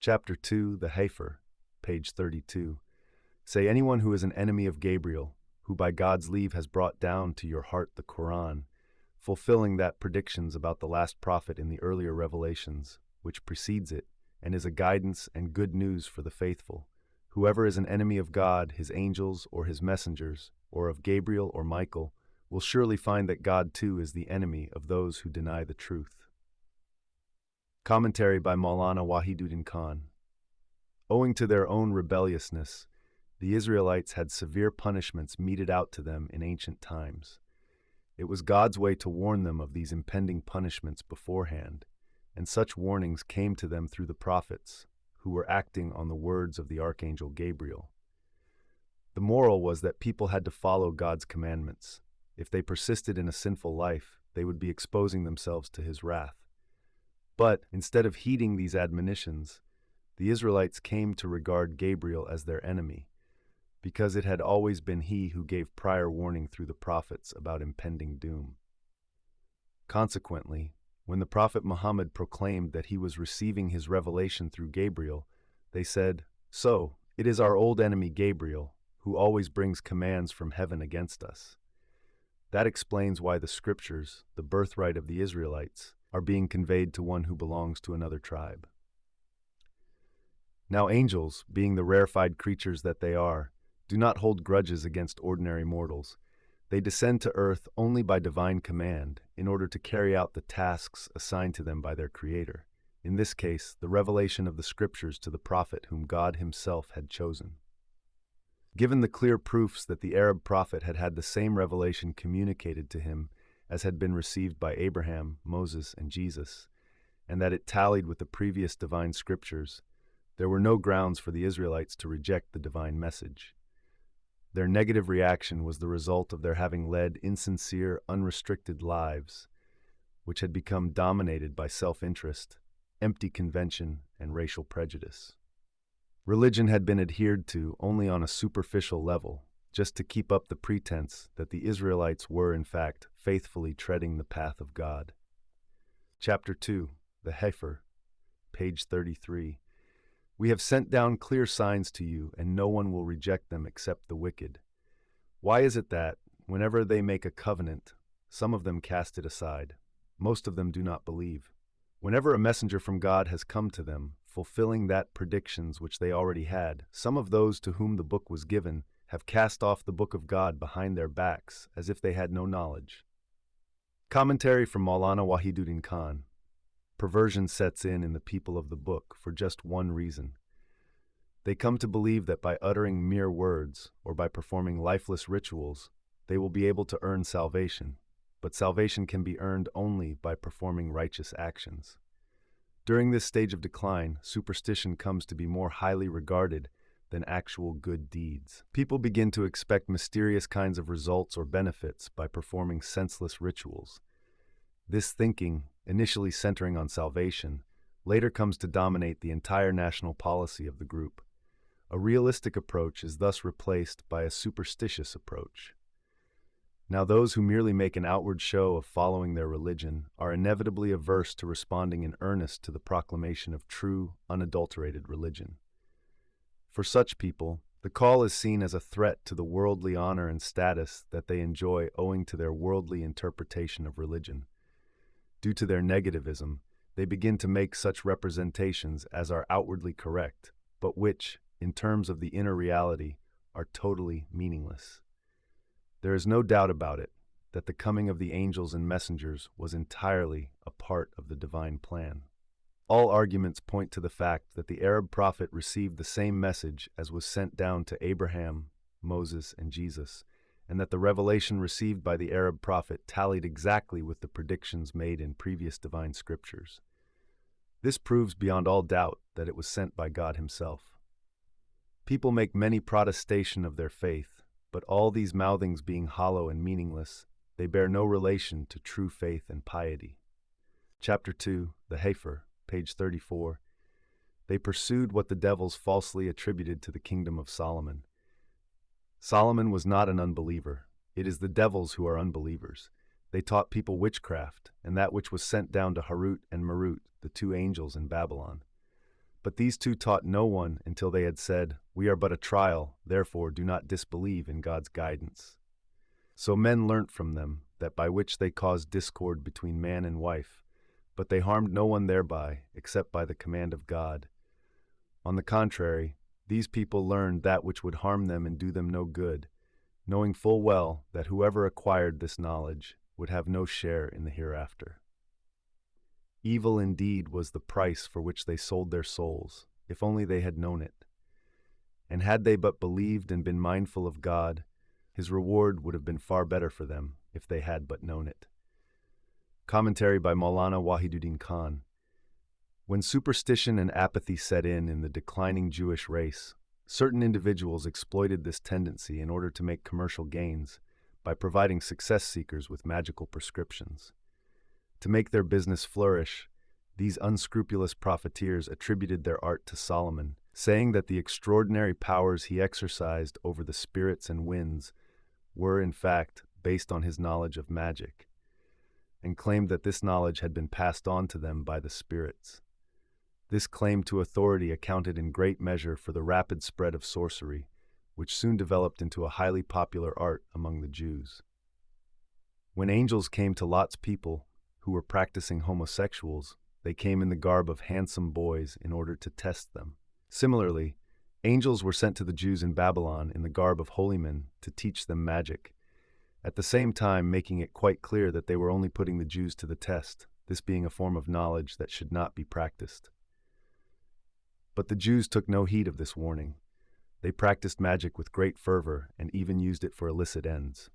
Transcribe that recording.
Chapter 2, the Heifer, page 32. Say anyone who is an enemy of Gabriel, who by God's leave has brought down to your heart the Quran, fulfilling that predictions about the last prophet in the earlier revelations, which precedes it, and is a guidance and good news for the faithful. Whoever is an enemy of God, his angels, or his messengers, or of Gabriel or Michael, will surely find that God too is the enemy of those who deny the truth. Commentary by Maulana Wahiduddin Khan. Owing to their own rebelliousness, the Israelites had severe punishments meted out to them in ancient times. It was God's way to warn them of these impending punishments beforehand, and such warnings came to them through the prophets, who were acting on the words of the Archangel Gabriel. The moral was that people had to follow God's commandments. If they persisted in a sinful life, they would be exposing themselves to his wrath. But, instead of heeding these admonitions, the Israelites came to regard Gabriel as their enemy, because it had always been he who gave prior warning through the prophets about impending doom. Consequently, when the Prophet Muhammad proclaimed that he was receiving his revelation through Gabriel, they said, "So, it is our old enemy Gabriel, who always brings commands from heaven against us." That explains why the scriptures, the birthright of the Israelites, are being conveyed to one who belongs to another tribe. Now angels, being the rarefied creatures that they are, do not hold grudges against ordinary mortals. They descend to earth only by divine command in order to carry out the tasks assigned to them by their Creator, in this case, the revelation of the scriptures to the prophet whom God himself had chosen. Given the clear proofs that the Arab prophet had had the same revelation communicated to him as had been received by Abraham, Moses, and Jesus, and that it tallied with the previous divine scriptures, there were no grounds for the Israelites to reject the divine message. Their negative reaction was the result of their having led insincere, unrestricted lives, which had become dominated by self-interest, empty convention, and racial prejudice. Religion had been adhered to only on a superficial level, just to keep up the pretense that the Israelites were, in fact, faithfully treading the path of God. Chapter 2, the Heifer, page 33. We have sent down clear signs to you, and no one will reject them except the wicked. Why is it that, whenever they make a covenant, some of them cast it aside? Most of them do not believe. Whenever a messenger from God has come to them, fulfilling that predictions which they already had, some of those to whom the book was given have cast off the book of God behind their backs, as if they had no knowledge. Commentary from Maulana Wahiduddin Khan. Perversion sets in the people of the book for just one reason. They come to believe that by uttering mere words, or by performing lifeless rituals, they will be able to earn salvation, but salvation can be earned only by performing righteous actions. During this stage of decline, superstition comes to be more highly regarded than actual good deeds. People begin to expect mysterious kinds of results or benefits by performing senseless rituals. This thinking, initially centering on salvation, later comes to dominate the entire national policy of the group. A realistic approach is thus replaced by a superstitious approach. Now those who merely make an outward show of following their religion are inevitably averse to responding in earnest to the proclamation of true, unadulterated religion. For such people, the call is seen as a threat to the worldly honor and status that they enjoy owing to their worldly interpretation of religion. Due to their negativism, they begin to make such representations as are outwardly correct, but which, in terms of the inner reality, are totally meaningless. There is no doubt about it that the coming of the angels and messengers was entirely a part of the divine plan. All arguments point to the fact that the Arab prophet received the same message as was sent down to Abraham, Moses, and Jesus, and that the revelation received by the Arab prophet tallied exactly with the predictions made in previous divine scriptures. This proves beyond all doubt that it was sent by God himself. People make many protestation of their faith, but all these mouthings being hollow and meaningless, they bear no relation to true faith and piety. Chapter 2, the Heifer, page 34. They pursued what the devils falsely attributed to the kingdom of Solomon. Solomon was not an unbeliever. It is the devils who are unbelievers. They taught people witchcraft, and that which was sent down to Harut and Marut, the two angels in Babylon. But these two taught no one until they had said, "We are but a trial, therefore do not disbelieve in God's guidance." So men learnt from them that by which they caused discord between man and wife, but they harmed no one thereby, except by the command of God. On the contrary, these people learned that which would harm them and do them no good, knowing full well that whoever acquired this knowledge would have no share in the hereafter. Evil indeed was the price for which they sold their souls, if only they had known it. And had they but believed and been mindful of God, His reward would have been far better for them if they had but known it. Commentary by Maulana Wahiduddin Khan. When superstition and apathy set in the declining Jewish race, certain individuals exploited this tendency in order to make commercial gains by providing success seekers with magical prescriptions. To make their business flourish, these unscrupulous profiteers attributed their art to Solomon, saying that the extraordinary powers he exercised over the spirits and winds were, in fact, based on his knowledge of magic, and claimed that this knowledge had been passed on to them by the spirits. This claim to authority accounted in great measure for the rapid spread of sorcery, which soon developed into a highly popular art among the Jews. When angels came to Lot's people, who were practicing homosexuals, they came in the garb of handsome boys in order to test them. Similarly, angels were sent to the Jews in Babylon in the garb of holy men to teach them magic, at the same time making it quite clear that they were only putting the Jews to the test, this being a form of knowledge that should not be practiced. But the Jews took no heed of this warning. They practiced magic with great fervor and even used it for illicit ends.